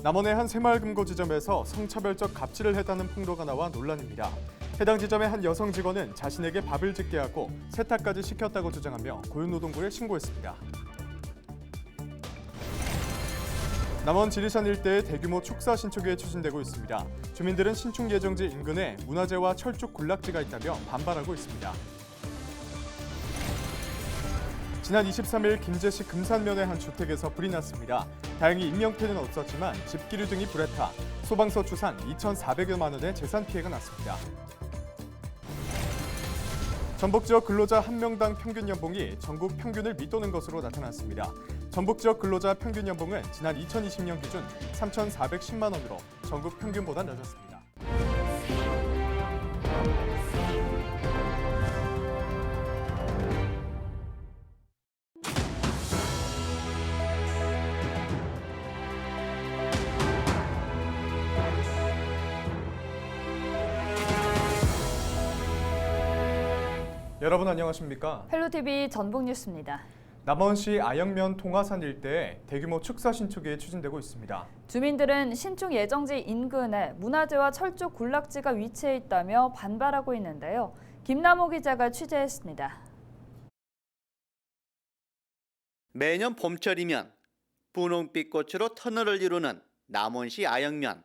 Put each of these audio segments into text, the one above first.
남원의 한 새마을금고 지점에서 성차별적 갑질을 했다는 폭로가 나와 논란입니다. 해당 지점의 한 여성 직원은 자신에게 밥을 짓게 하고 세탁까지 시켰다고 주장하며 고용노동부에 신고했습니다. 남원 지리산 일대에 대규모 축사 신축이 추진되고 있습니다. 주민들은 신축 예정지 인근에 문화재와 철쭉 군락지가 있다며 반발하고 있습니다. 지난 23일 김제시 금산면의 한 주택에서 불이 났습니다. 다행히 인명피해는 없었지만 집기류 등이 불에 타 소방서 추산 2,400여만 원의 재산 피해가 났습니다. 전북 지역 근로자 한 명당 평균 연봉이 전국 평균을 밑도는 것으로 나타났습니다. 전북 지역 근로자 평균 연봉은 지난 2020년 기준 3,410만 원으로 전국 평균보다 낮았습니다. 여러분 안녕하십니까? 헬로티비 전북뉴스입니다. 남원시 아영면 통화산 일대에 대규모 축사 신축이 추진되고 있습니다. 주민들은 신축 예정지 인근에 문화재와 철쭉 군락지가 위치해 있다며 반발하고 있는데요. 김남호 기자가 취재했습니다. 매년 봄철이면 분홍빛 꽃으로 터널을 이루는 남원시 아영면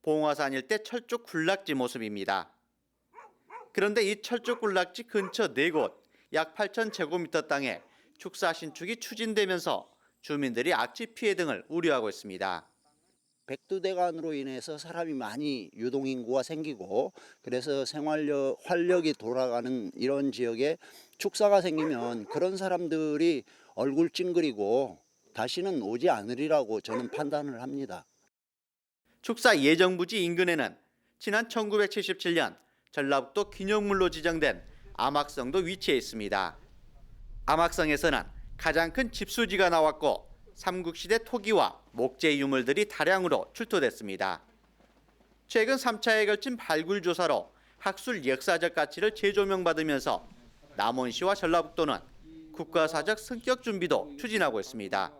봉화산 일대 철쭉 군락지 모습입니다. 그런데 이 철쭉 군락지 근처 4곳, 약 8,000제곱미터 땅에 축사 신축이 추진되면서 주민들이 악취 피해 등을 우려하고 있습니다. 백두대간으로 인해서 사람이 많이 유동인구가 생기고 그래서 활력이 돌아가는 이런 지역에 축사가 생기면 그런 사람들이 얼굴 찡그리고 다시는 오지 않으리라고 저는 판단을 합니다. 축사 예정부지 인근에는 지난 1977년 전라북도 기념물로 지정된 암악성도 위치해 있습니다. 암악성에서는 가장 큰 집수지가 나왔고 삼국시대 토기와 목재 유물들이 다량으로 출토됐습니다. 최근 3차에 걸친 발굴 조사로 학술 역사적 가치를 재조명받으면서 남원시와 전라북도는 국가사적 성격 준비도 추진하고 있습니다.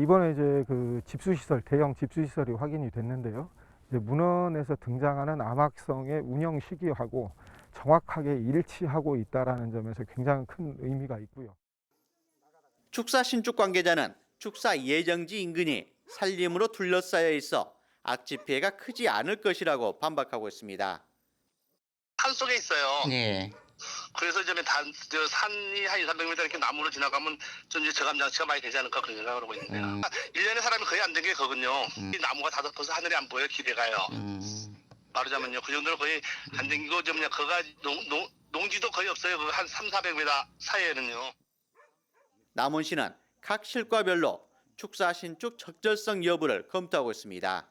이번에 이제 그 집수시설, 대형 집수시설이 확인이 됐는데요. 이제 문헌에서 등장하는 암악성의 운영 시기하고 정확하게 일치하고 있다라는 점에서 굉장히 큰 의미가 있고요. 축사 신축 관계자는 축사 예정지 인근이 산림으로 둘러싸여 있어 악취 피해가 크지 않을 것이라고 반박하고 있습니다. 산 속에 있어요. 네. 그래서 산이 한 200~300m 이렇게 나무로 지나가면 좀 이제 저감 장치가 많이 되지 않을까 그런 생각을 하고 있는데 1년에 사람이 거의 안 된 게 거든요. 이 나무가 다 덮어서 하늘이 안 보여 기대가요. 말하자면요. 그 정도로 거의 안 댕기고 거가 농지도 거의 없어요. 그 한 300~400m 사이에는요. 남원시는 각 실과별로 축사 신축 적절성 여부를 검토하고 있습니다.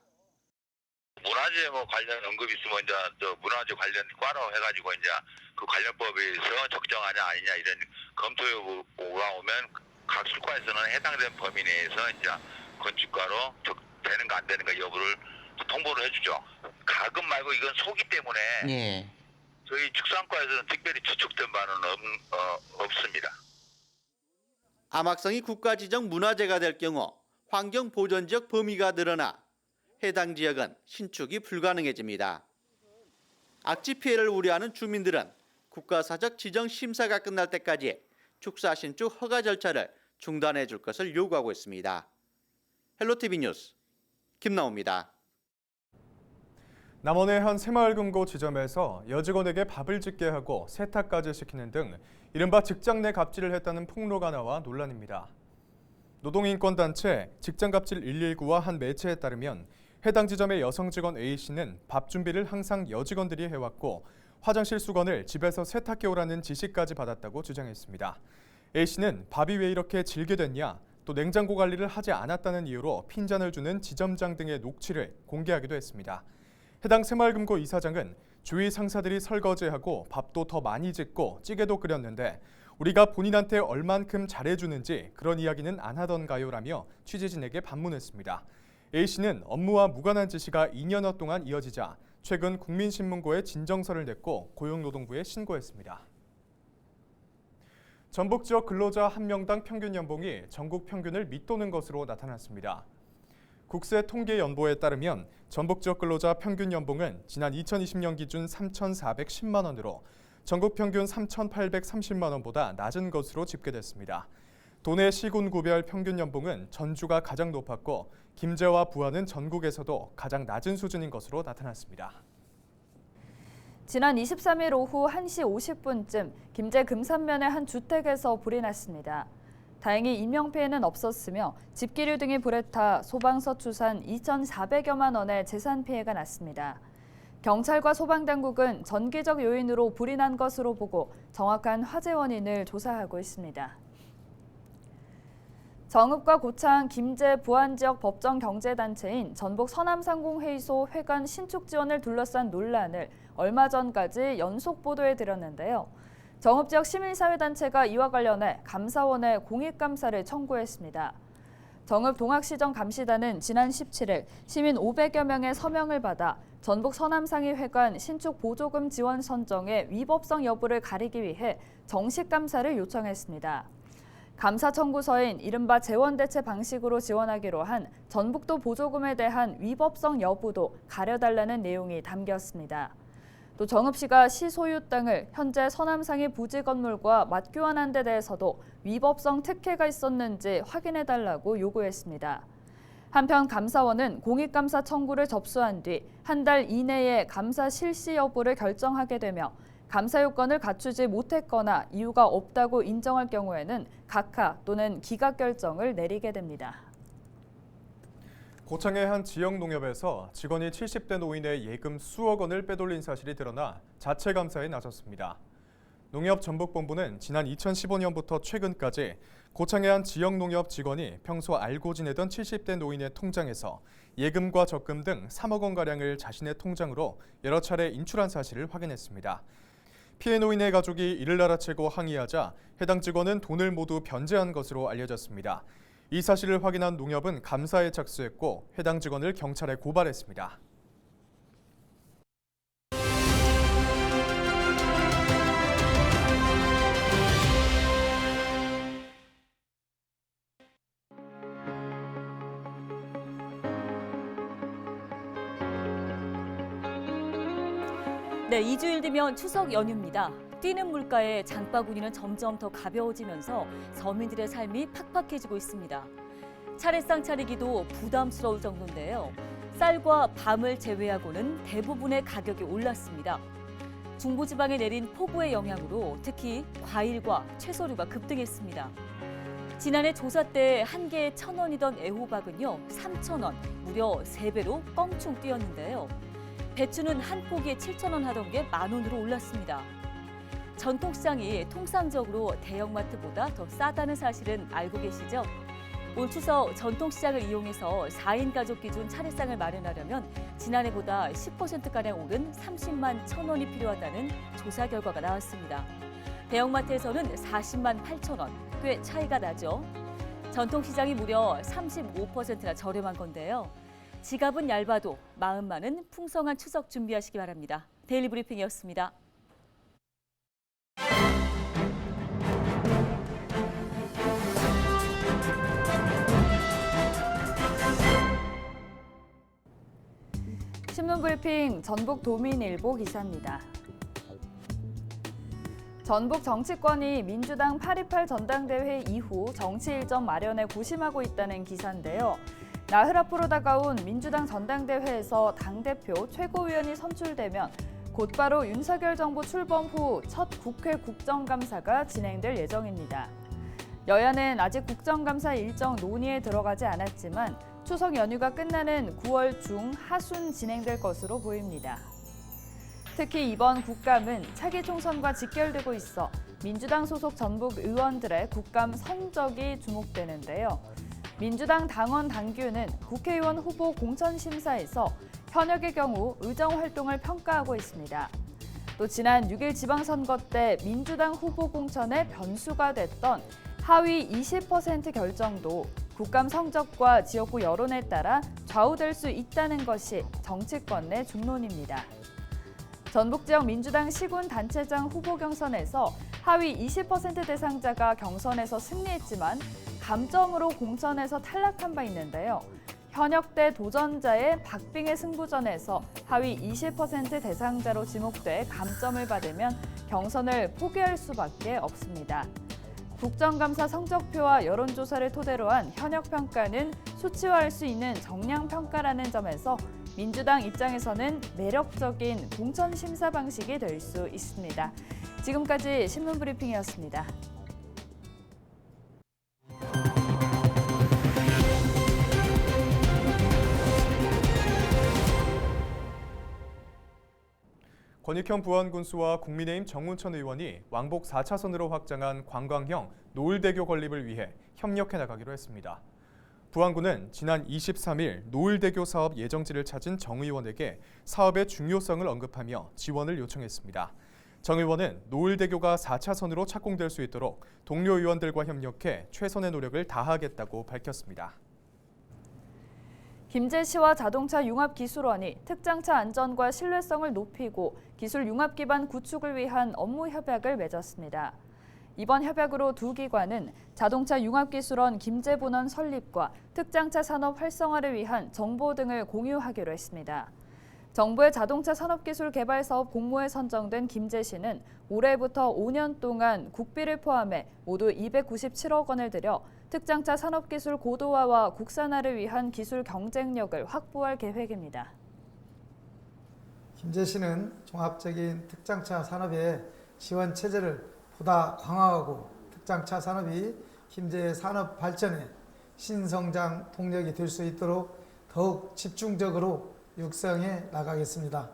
문화재 관련 언급이 있으면 이제 문화재 관련 과로 해가지고 이제 그 관련법에서 적정하냐 아니냐 이런 검토 여부가 오면 각 실과에서는 해당된 범위 내에서 이제 건축가로 되는가 안 되는가 여부를 통보를 해주죠. 가끔 말고 이건 소기 때문에 네. 저희 축산과에서는 특별히 추측된 바는 없습니다. 암악성이 국가지정 문화재가 될 경우 환경보전지역 범위가 늘어나 해당 지역은 신축이 불가능해집니다. 악취 피해를 우려하는 주민들은 국가사적 지정 심사가 끝날 때까지 축사 신축 허가 절차를 중단해 줄 것을 요구하고 있습니다. 헬로티비 뉴스 김나옵니다. 남원의 한 새마을금고 지점에서 여직원에게 밥을 짓게 하고 세탁까지 시키는 등 이른바 직장 내 갑질을 했다는 폭로가 나와 논란입니다. 노동인권단체 직장갑질 119와 한 매체에 따르면 해당 지점의 여성 직원 A씨는 밥 준비를 항상 여직원들이 해왔고 화장실 수건을 집에서 세탁해 오라는 지시까지 받았다고 주장했습니다. A씨는 밥이 왜 이렇게 질게 됐냐, 또 냉장고 관리를 하지 않았다는 이유로 핀잔을 주는 지점장 등의 녹취를 공개하기도 했습니다. 해당 새마을금고 이사장은 주위 상사들이 설거지하고 밥도 더 많이 짓고 찌개도 끓였는데 우리가 본인한테 얼만큼 잘해주는지 그런 이야기는 안 하던가요? 라며 취재진에게 반문했습니다. A씨는 업무와 무관한 지시가 2년여 동안 이어지자 최근 국민신문고에 진정서를 냈고 고용노동부에 신고했습니다. 전북 지역 근로자 한 명당 평균 연봉이 전국 평균을 밑도는 것으로 나타났습니다. 국세통계연보에 따르면 전북 지역 근로자 평균 연봉은 지난 2020년 기준 3,410만 원으로 전국 평균 3,830만 원보다 낮은 것으로 집계됐습니다. 도내 시군구별 평균 연봉은 전주가 가장 높았고 김제와 부안은 전국에서도 가장 낮은 수준인 것으로 나타났습니다. 지난 23일 오후 1시 50분쯤 김제 금산면의 한 주택에서 불이 났습니다. 다행히 인명피해는 없었으며 집기류 등이 불에 타 소방서 추산 2,400여만 원의 재산 피해가 났습니다. 경찰과 소방당국은 전기적 요인으로 불이 난 것으로 보고 정확한 화재 원인을 조사하고 있습니다. 정읍과 고창, 김제, 부안 지역 법정 경제단체인 전북 서남상공회의소 회관 신축 지원을 둘러싼 논란을 얼마 전까지 연속 보도해 드렸는데요. 정읍 지역 시민사회단체가 이와 관련해 감사원에 공익감사를 청구했습니다. 정읍 동학시정 감시단은 지난 17일 시민 500여 명의 서명을 받아 전북 서남상위 회관 신축 보조금 지원 선정의 위법성 여부를 가리기 위해 정식 감사를 요청했습니다. 감사 청구서엔 이른바 재원대체 방식으로 지원하기로 한 전북도 보조금에 대한 위법성 여부도 가려달라는 내용이 담겼습니다. 또 정읍시가 시 소유 땅을 현재 서남상위 부지 건물과 맞교환한 데 대해서도 위법성 특혜가 있었는지 확인해달라고 요구했습니다. 한편 감사원은 공익감사 청구를 접수한 뒤 한 달 이내에 감사 실시 여부를 결정하게 되며 감사 요건을 갖추지 못했거나 이유가 없다고 인정할 경우에는 각하 또는 기각 결정을 내리게 됩니다. 고창의 한 지역 농협에서 직원이 70대 노인의 예금 수억 원을 빼돌린 사실이 드러나 자체 감사에 나섰습니다. 농협 전북본부는 지난 2015년부터 최근까지 고창의 한 지역 농협 직원이 평소 알고 지내던 70대 노인의 통장에서 예금과 적금 등 3억 원가량을 자신의 통장으로 여러 차례 인출한 사실을 확인했습니다. 피해 노인의 가족이 이를 알아채고 항의하자 해당 직원은 돈을 모두 변제한 것으로 알려졌습니다. 이 사실을 확인한 농협은 감사에 착수했고 해당 직원을 경찰에 고발했습니다. 네, 2주일 뒤면 추석 연휴입니다. 뛰는 물가에 장바구니는 점점 더 가벼워지면서 서민들의 삶이 팍팍해지고 있습니다. 차례상 차리기도 부담스러울 정도인데요. 쌀과 밤을 제외하고는 대부분의 가격이 올랐습니다. 중부지방에 내린 폭우의 영향으로 특히 과일과 채소류가 급등했습니다. 지난해 조사 때 한 개에 1,000원이던 애호박은요 3,000원, 무려 3배로 껑충 뛰었는데요. 배추는 한 포기에 7,000원 하던 게 10,000원으로 올랐습니다. 전통시장이 통상적으로 대형마트보다 더 싸다는 사실은 알고 계시죠? 올 추석 전통시장을 이용해서 4인 가족 기준 차례상을 마련하려면 지난해보다 10%가량 오른 30만 1,000원이 필요하다는 조사 결과가 나왔습니다. 대형마트에서는 40만 8,000원, 꽤 차이가 나죠. 전통시장이 무려 35%나 저렴한 건데요. 지갑은 얇아도 마음만은 풍성한 추석 준비하시기 바랍니다. 데일리 브리핑이었습니다. 신문 브리핑 전북 도민일보 기사입니다. 전북 정치권이 민주당 8.28 전당대회 이후 정치 일정 마련에 고심하고 있다는 기사인데요. 나흘 앞으로 다가온 민주당 전당대회에서 당대표 최고위원이 선출되면 곧바로 윤석열 정부 출범 후 첫 국회 국정감사가 진행될 예정입니다. 여야는 아직 국정감사 일정 논의에 들어가지 않았지만 추석 연휴가 끝나는 9월 중 하순 진행될 것으로 보입니다. 특히 이번 국감은 차기 총선과 직결되고 있어 민주당 소속 전북 의원들의 국감 성적이 주목되는데요. 민주당 당원 당규는 국회의원 후보 공천 심사에서 현역의 경우 의정 활동을 평가하고 있습니다. 또 지난 6일 지방선거 때 민주당 후보 공천에 변수가 됐던 하위 20% 결정도 국감 성적과 지역구 여론에 따라 좌우될 수 있다는 것이 정치권 내 중론입니다. 전북 지역 민주당 시군 단체장 후보 경선에서 하위 20% 대상자가 경선에서 승리했지만 감점으로 공천에서 탈락한 바 있는데요. 현역대 도전자의 박빙의 승부전에서 하위 20% 대상자로 지목돼 감점을 받으면 경선을 포기할 수밖에 없습니다. 국정감사 성적표와 여론조사를 토대로 한 현역평가는 수치화할 수 있는 정량평가라는 점에서 민주당 입장에서는 매력적인 공천심사 방식이 될 수 있습니다. 지금까지 신문브리핑이었습니다. 권익현 부안군수와 국민의힘 정운천 의원이 왕복 4차선으로 확장한 관광형 노을대교 건립을 위해 협력해 나가기로 했습니다. 부안군은 지난 23일 노을대교 사업 예정지를 찾은 정 의원에게 사업의 중요성을 언급하며 지원을 요청했습니다. 정 의원은 노을대교가 4차선으로 착공될 수 있도록 동료 의원들과 협력해 최선의 노력을 다하겠다고 밝혔습니다. 김제시와 자동차 융합기술원이 특장차 안전과 신뢰성을 높이고 기술 융합 기반 구축을 위한 업무 협약을 맺었습니다. 이번 협약으로 두 기관은 자동차 융합기술원 김제분원 설립과 특장차 산업 활성화를 위한 정보 등을 공유하기로 했습니다. 정부의 자동차 산업기술 개발 사업 공모에 선정된 김제시는 올해부터 5년 동안 국비를 포함해 모두 297억 원을 들여 특장차 산업기술 고도화와 국산화를 위한 기술 경쟁력을 확보할 계획입니다. 김제시는 종합적인 특장차 산업의 지원 체제를 보다 강화하고 특장차 산업이 김제의 산업 발전에 신성장 동력이 될 수 있도록 더욱 집중적으로 육성해 나가겠습니다.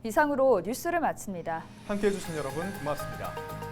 이상으로 뉴스를 마칩니다. 함께해 주신 여러분 고맙습니다.